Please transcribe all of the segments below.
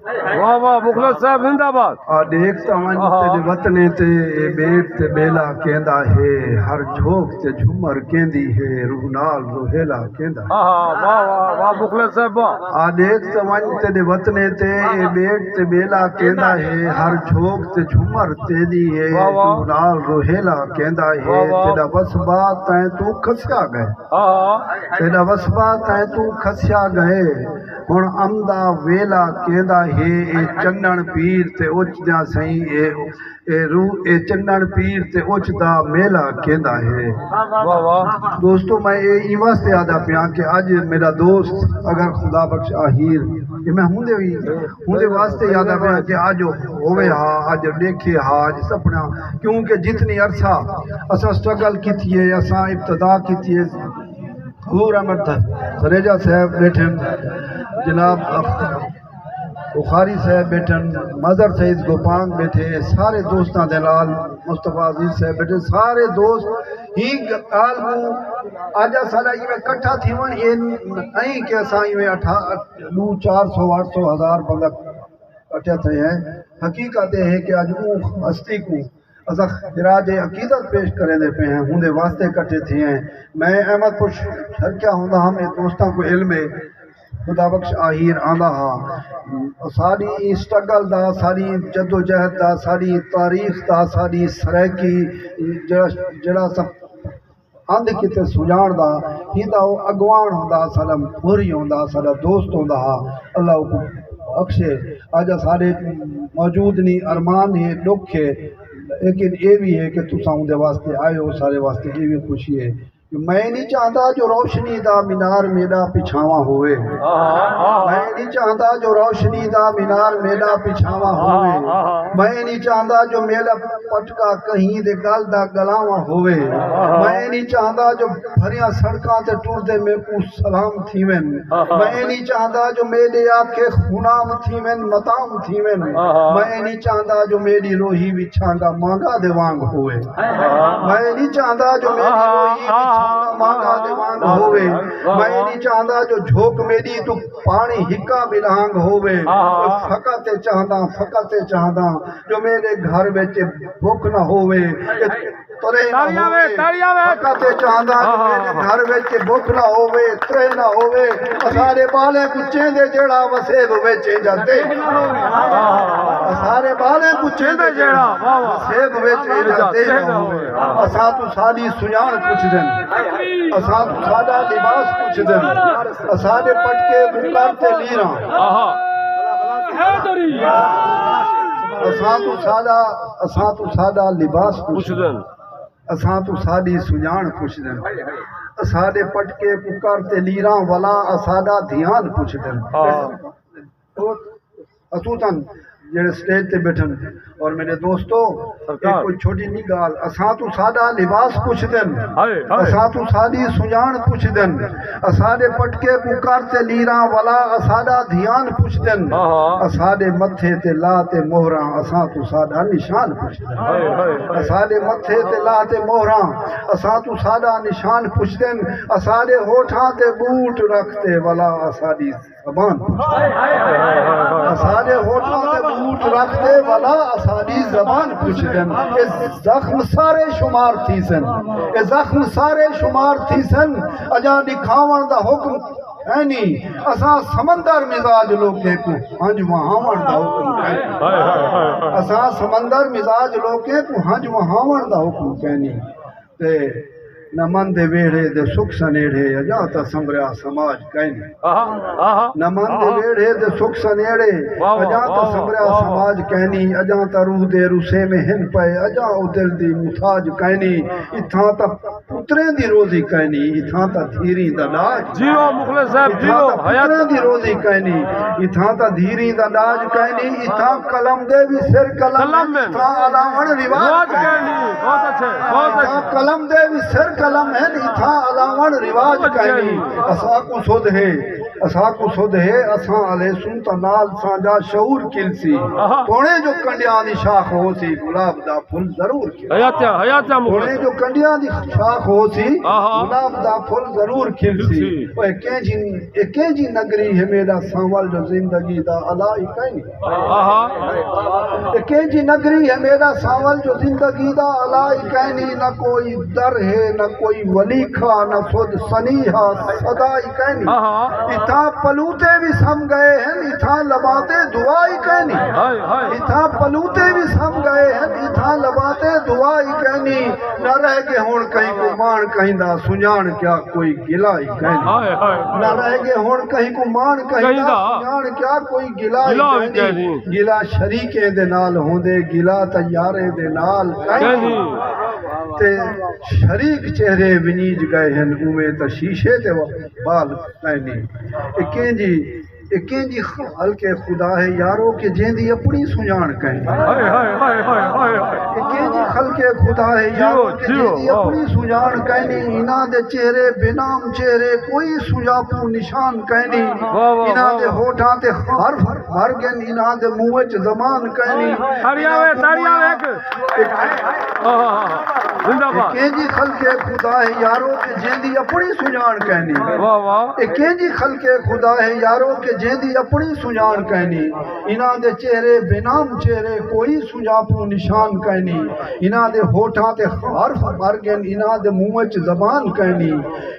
वाह वाह मुखलिस साहब जिंदाबाद। देख तवंज तेरे वतने ते बेट ते बेला केंदा है, हर झोंक ते झूमर केंदी है, रूह नाल रोहेला केंदा। वाह वाह वाह मुखलिस साहब वाह। देख तवंज तेरे वतने ते बेट ते बेला केंदा है, हर झोंक ते झूमर तेदी है, रूह नाल रोहेला केंदा है। तेरा वसबा तैं तू खसिया गए, तेरा वसबा तैं तू खसिया गए, हुण अमदा वेला केंदा है। ए चन्नण पीर ते उचदा सही ए रूह ए चन्नण पीर ते उचदा मेला केंदा है। वाह वाह दोस्तों मैं ये वास्ते आदा पिया कि अज मेरा दोस्त अगर खुदा बख्श आहिर ये मैं हुंदे वास्ते याद पिया कि अज होवे हा, अज देखे हा, अज सपना, क्योंकि जितनी अरसा असा स्ट्रगल की है, असा इब्तदा की है। हजूर अहमद सरेजा साहब बैठन, जनाब बुखारी साहब बैठन, मजर सईद गोपांग बैठे, सारे दोस्तों के नाल मुस्तफा अजीज साहब बैठे, सारे दोस्त ही गाल अज सारा इवें कट्ठा थी वन ये नहीं कि असा इवें 400 800 1000 बंदा कट्ठा थे हैं। हकीकत है कि अज हस्ती को असा खिराज अकीदत पेश करेंदे पे हैं, उनके वास्ते कट्ठे थे हैं। मैं अहमदपुर शहर क्या होंदा हम दोस्तों को इल्म खुदा बख्श आहिर आंदा हा, सारी स्ट्रगल दा, सारी जदोजहद दा, सारी तारीख दा, सारी सरैकी जड़ा सब अंध किते सुजान दा हिंदा अगवान होंदा, साडा मुहरी होंदा, साडा दोस्त होंदा हा। अल्लाह को बख्शे अज सारे मौजूद नहीं, अरमान है, दुख है, लेकिन ये भी है कि तुसा उनके वास्ते आए हो, सारे वास्ते ये भी खुशी है। मैं नहीं चाहता जो रोशनी दा मीनार मेरा पिछावा होवे, मैं नहीं चाहता जो रोशनी दा मीनार मेरा पिछावा होवे, मैं नहीं चाहता जो मेरा पटका कहीं दे गल दा गलावा होवे, मैं नहीं चाहता जो भरिया सड़कां ते टुरदे में को सलाम थीवेन, मैं नहीं चाहता जो मेरे आखे खुनाम थीवेन मताम थीवेन, मैं नहीं चाहता जो मेरी रोही बिछांगा मांगा दे वांग होवे, मैं नहीं चाहता जो मेरी रोही मांगा देवांग होवे, मैं नहीं चाहता जो झोंक मेरी तो पानी हिक्का बिलांग होवे, फकते चाहता जो मेरे घर बेच भूख न होवे, फकते चाहता जो मेरे घर बेच भूख न होवे, त्रे न होवे, सारे बाले कुचे दे जेड़ा वसेब बेचे जाते, सारे बाले कुचे दे जेड़ा वसेब बेचे जाते, असा तू सारी सुजान पुछ देन, असा सादा लिबास पुछ देन, असादे पटके बुकार ते लीरा, असा तू सादा लिबास पुछ देन, असा तू सादी सुजान पुछ देन, असादे पटके बुकार ते लीरा वाला असादा ध्यान पुछ देन। असूतन जेड़े स्टेज ते बैठन और मेरे दोस्तों कोई छोटी नहीं गाल, असा तू सादा लिबास पुछ देन, असा तू सादी सुजान पुछ देन, असादे पटके पुकार ते लीरा वाला असादा ध्यान पुछ देन, असादे मथे ते ला ते मोहरा असा तू सादा निशान पुछ देन, असादे मथे ते ला ते मोहरा असा तू सादा निशान पुछ देन, असादे होठा ते बूट रखते वाला असादी जबान, असादे होठा ते बूट रखते वाला असादी जबान पुछ देन। जख्म सारे शुमार थी सन, जख्म सारे शुमार थी सन, अजा दिखावन दा हुक्म है नी, असा समंदर मिजाज लोके को हंज वहावन दा हुक्म है, असा समंदर मिजाज लोके को हंज वहावन दा हुक्म कहनी। ते न मन दे वेड़े दे सुख सनेड़े अजा ता संभरिया समाज कहनी, न मन दे वेड़े दे सुख सनेड़े अजा ता संभरिया समाज कहनी, अजा ता रूह दे रुसे में हिन पे अजा ओ दिल दी मुताज कहनी, इथां ता पुत्रे दी रोजी कहनी, इथां ता धीरी दा लाज जीओ मुखलिस साहब जीओ पुत्रे दी रोजी कहनी, इथां ता धीरी दा लाज कहनी, इथां कलम दे भी सिर कलम इथां अलावण रिवाज कहनी, बहुत अच्छे कलम दे भी सिर कलम है, इथा अलावण रिवाज कहनी, असा को सुध है असा को सुध है असा आले सुन त नाल सांजा शऊर किलसी कोणे जो कंडिया दी शाख होसी गुलाब दा फुल जरूर खिलसी हयात्या कोणे मुखलिस जो कंडिया दी शाख होसी आहा। गुलाब दा फुल जरूर खिलसी खिलसी। ओए केजी नगरी है मेरा सांवल जो जिंदगी दा अला ही कहीं केजी नगरी है मेरा सांवल जो जिंदगी दा अला ही कहीं न कोई दर है न कोई वलीखा न खुद सनीहा सदा ही कहीं इथा पलूते भी सम गए हैं इथा लबाते दुआ ही कहनी इथा पलूते भी सम गए हैं इथा लबाते दुआ ही कहनी न रह के हुण कहीं को मान कहीं दा सुजान क्या कोई गिला ही कहनी न रह के हुण कहीं को मान कहीं दा सुजान क्या कोई गिला ही कहनी गिला शरीके दे नाल होंदे गिला तैयारे दे नाल कहनी ते शरीक चेहरे विनीज गए हैं उमे त शीशे ते बाल कहनी केंजी हल्के खुदा है यारो के जेंदी अपनी सुजान कहीं केंजी हल्के खुदा है यारो के जेंदी अपनी सुजान कहनी इना दे चेहरे बेनाम चेहरे कोई सुजापू निशान कहनी इना दे होठा ते हर हर गन इना दे मुंह च जबान कहनी केंजी हल्के खुदा है यारो के जेंदी अपनी सुजान कहनी केंजी हल्के खुदा है यारो के जेंदी अपनी सुजान कहनी इना दे चेहरे बेनाम चेहरे कोई सुजापू निशान कहनी इना दे होठा ते हर हर गन इना दे मुंह च जबान कहनी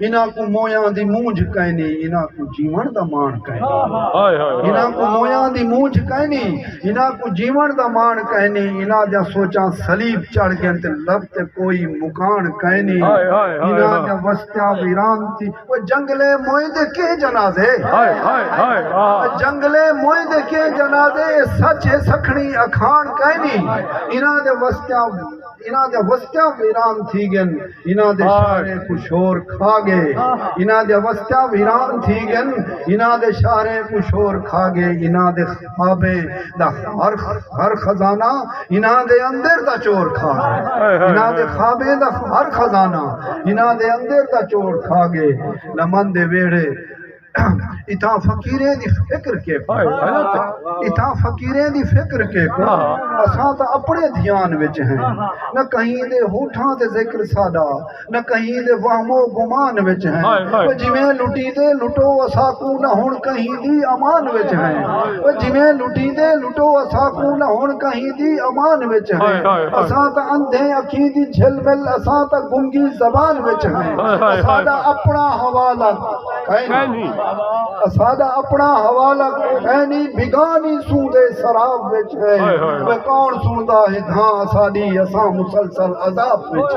इना को मोया दी मूंझ कहनी इना को जीवन दा मान कहनी इना को मोया दी मूंझ कहनी इना को जीवन दा मान कहनी इना दे सोचा सलीब चढ़ गन ते लब ते कोई मुकान कहनी इना दे वस्त्या वीरान थी वो जंगले मोए दे के जनाजे जंगले मोए दे के जनाजे सच है सखणी अखान कहनी इना दे वस्त्या वीरान थी गन इना दे शारे को शोर खा गए इना दे वस्त्या वीरान थी गन इना दे शारे को शोर खा गए इना दे ख्वाबे दा हर खजाना इना दे अंदर दा चोर खा इना दे ख्वाबे दा हर खजाना इना दे अंदर दा चोर खा गए नमन दे वेड़े इथा फकीरे दी फिक्र के इथा फकीरे दी फिक्र के असा तो अपने ध्यान विच हैं न कहीं दे होठा ते जिक्र साडा न कहीं दे वहमो गुमान विच हैं जिवें लुटी दे लुटो असा को न हुण कहीं दी अमान विच हैं जिवें लुटी दे लुटो असा को न हुण कहीं दी अमान विच हैं असा तो अंधे अखी दी झिलमिल असा तो गुंगी जबान विच हैं साडा अपना हवाला कहनी सादा अपना हवाला कहनी बिगानी सूदे शराब विच है वे कौन सुनदा है धां साडी असा मुसलसल अजाब विच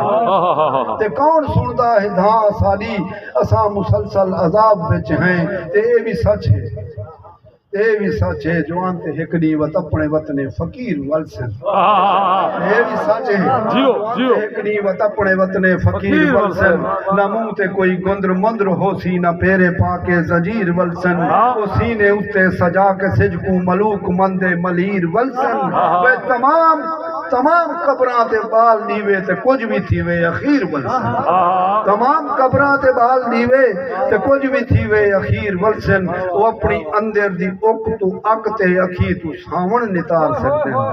ते कौन सुनदा है धां साडी असा मुसलसल अजाब विच हैं ते ए भी सच है ए भी सच है जवान ते हिकड़ी वत अपने वतने फकीर वलसन ए भी सच है जियो हिकड़ी वत अपने वतने फकीर वलसन ना मुंह ते कोई गुंदर मंदर होसी ना पेरे पाके जंजीर वलसन ओ सीने उत्ते सजा के सिजकू मलूक मंदे मलीर वलसन वे तमाम कब्रां ते बाल नीवे ते कुछ भी थी वे अखीर वलसन तमाम कब्रां ते बाल नीवे ते कुछ भी थी वे अखीर वलसन वो अपनी अंदर दी उक तू अक ते अखी तू सावण नितार सकते हैं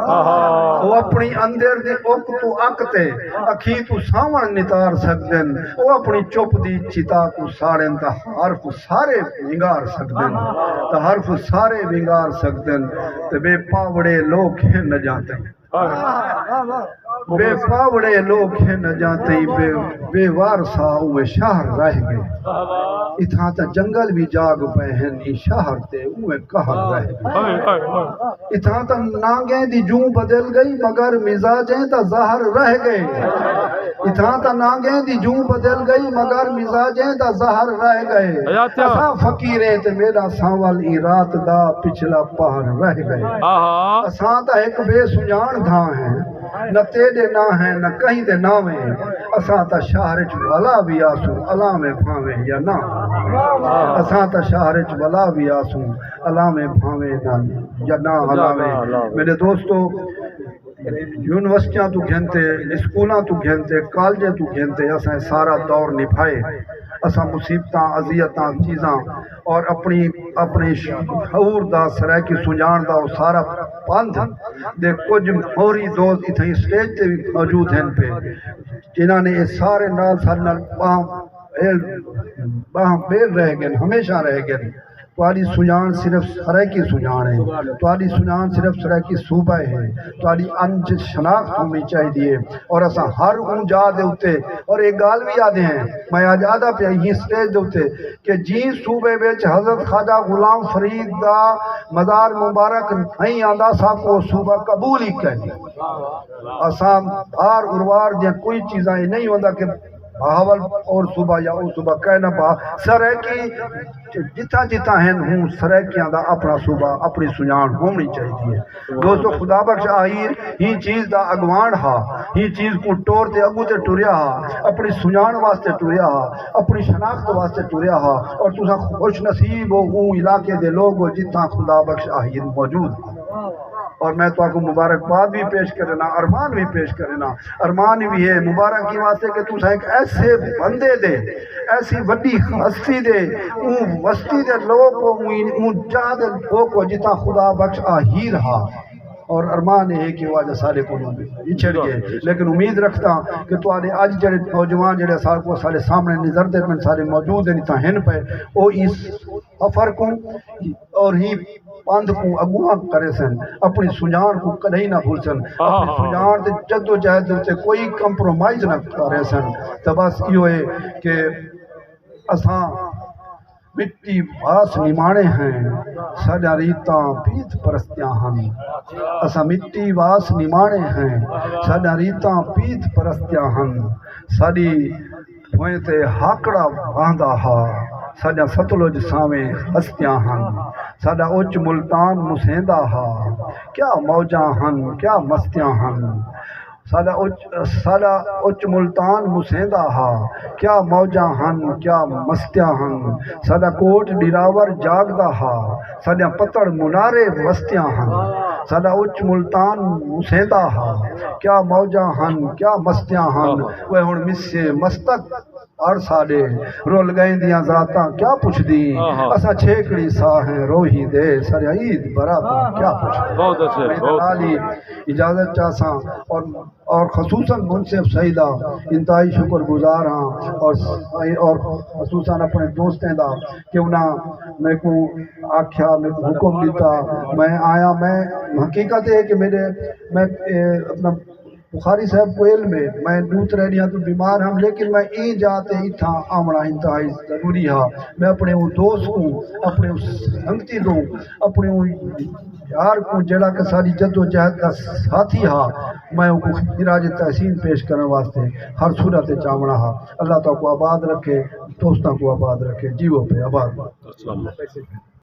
वो अपनी अंदर दी उक तू अक ते अखी तू सावण नितार सकते हैं वो अपनी चुप दी चिता तू साड़न ता हरफ सारे विंगार सकते हैं ता हरफ सारे विंगार सकते हैं ते बेपावड़े लोग न जाते बेपावड़े लोग न जाते बेवारसा उवे शहर रह गए इथा ता जंगल भी जाग पे हैं शहर ते उवे कहर रह गए इथा ता नांगे दी जू बदल गई मगर मिजाजें ता जहर रह गए इथा ता नांगे दी जू बदल गई मगर मिजाजें ता जहर रह गए असा फकीरे ते मेरा सांवल ई रात दा पिछला पहर रह गए असा ता एक बेसुजान धां है न तेरे ना है न कहीं दे नावे असा ता शहर च भला भी आसू अला में भावे या ना असा ता शहर च भला भी आसू अला में भावे ना या ना अला में। मेरे दोस्तों यूनिवर्सिटियां तू घेनते स्कूलां तू घेनते कॉलेजें तू घेनते असा सारा दौर निभाए असा मुसीबत अजियत चीज़ां और अपनी शऊर दा सराकी सुजान दा वो सारा पंथ दे कुछ होरी दोस्त इत्थे स्टेज ते भी मौजूद हैं पे जिन्होंने ये सारे नाल सारे नाल बाह बेल रह गए हमेशा रह गए। तुहाडी सुजान सिर्फ सराकी सुजान है, तुहाडी सुजान सिर्फ सराकी सूबा है, तुहाडी अंज शनाख्त होनी चाहिए और असा हर उन जा दे उत्ते और एक गाल भी आदे हैं मैं आज आदा पे ही स्टेज दे उत्ते कि जी सूबे विच हजरत ख्वाजा गुलाम फरीद दा मज़ार मुबारक नहीं आंदा सा को सूबा कबूल ही कर असा हार उर्वार दियां कोई चीज़ां नहीं होंदा कि बहावल और सुबह या उस सुबह कहना पा सराकी जिता जिता हैं हूँ सराकियां दा अपना सुबह अपनी सुजान होनी चाहिए। दोस्तों खुदा बख्श आहिर ही चीज़ दा अगवान हा ही चीज़ को टोर ते अगू ते टुरिया हा अपनी सुजान वास्ते टुरिया हा अपनी शनाख्त वास्ते टुरिया हा और तुसा खुश नसीब हो ऊ इलाके दे लोग हो जिता खुदा बख्श आहिर मौजूद हा। और मैं तो मुबारकबाद भी पेश करना अरमान भी पेश करना अरमान भी है मुबारक की वास्ते कि तुसा एक ऐसे बंदे दे ऐसी वड्डी हस्ती दे वस्ती दे लोग को जा दे लोग को जिता खुदा बख्श आहिर हा और अरमान है कि वह सारे को इछड़ गए लेकिन उम्मीद रखता कि तुहाडे अज जड़े नौजवान जड़े सारे को सारे सामने निजरते पे सारे मौजूद हैं इतना हैं पे वो इस अफर को और ही पंध को अगुआ करे सन अपनी सुजान को कदई ना भूल सन अपनी सुजान ते जद्दोजहद उत्ते कोई कंप्रोमाइज ना करे सन। तो बस यो है कि असा मिट्टी वास निमाणे हैं साडा रीतां पीत परस्तियां हन असा मिट्टी वास निमाणे हैं साडा रीतां पीत परस्तियां हन साडी भोए ते हाकड़ा बांधा हा साडा सतलुज सावे हस्तियां हन साडा उच्च मुल्तान मुसेंदा हा क्या मौजा हन क्या मस्तियां हन साडा उच्च मुल्तान मुसेंदा हा क्या मौजा हन क्या मस्तियां हन साडा कोट डिरावर जागदा हा साडा पतड़ मुनारे मस्तियां हन साडा उच्च मुल्तान मुसेंदा हा क्या मौजा हन क्या मस्तियां हन वे हुण मिसे मस्तक और साडे रोल गए दियां जाता क्या पुछदी असा छेकड़ी सा है रोही दे सारे ईद बरात क्या पुछ बहुत अच्छे इजाजत चाहसा और खसूसन मुनसिफ सईदा इंतहाई शुक्रगुजार हाँ और खसूसन अपने दोस्तें दा कि उन्हें मेरे को आख्या मेरे को हुक्म दिता मैं आया मैं हकीकत है कि मैं अपना बुखारी साहब को इल्म में मैं दूत रह रहा तो बीमार हम लेकिन मैं ई जाते इतना आमना इंतहाई जरूरी है मैं अपने वो दोस्त को अपने उस संगती को अपने वो यार को जड़ा के सारी जद्दोजहद का साथी हा मैं उनको खिराज तहसीन पेश करने वास्ते हर सूरत चावना हा अल्लाह तो को आबाद रखे दोस्तों को आबाद रखे जीवो पे आबाद।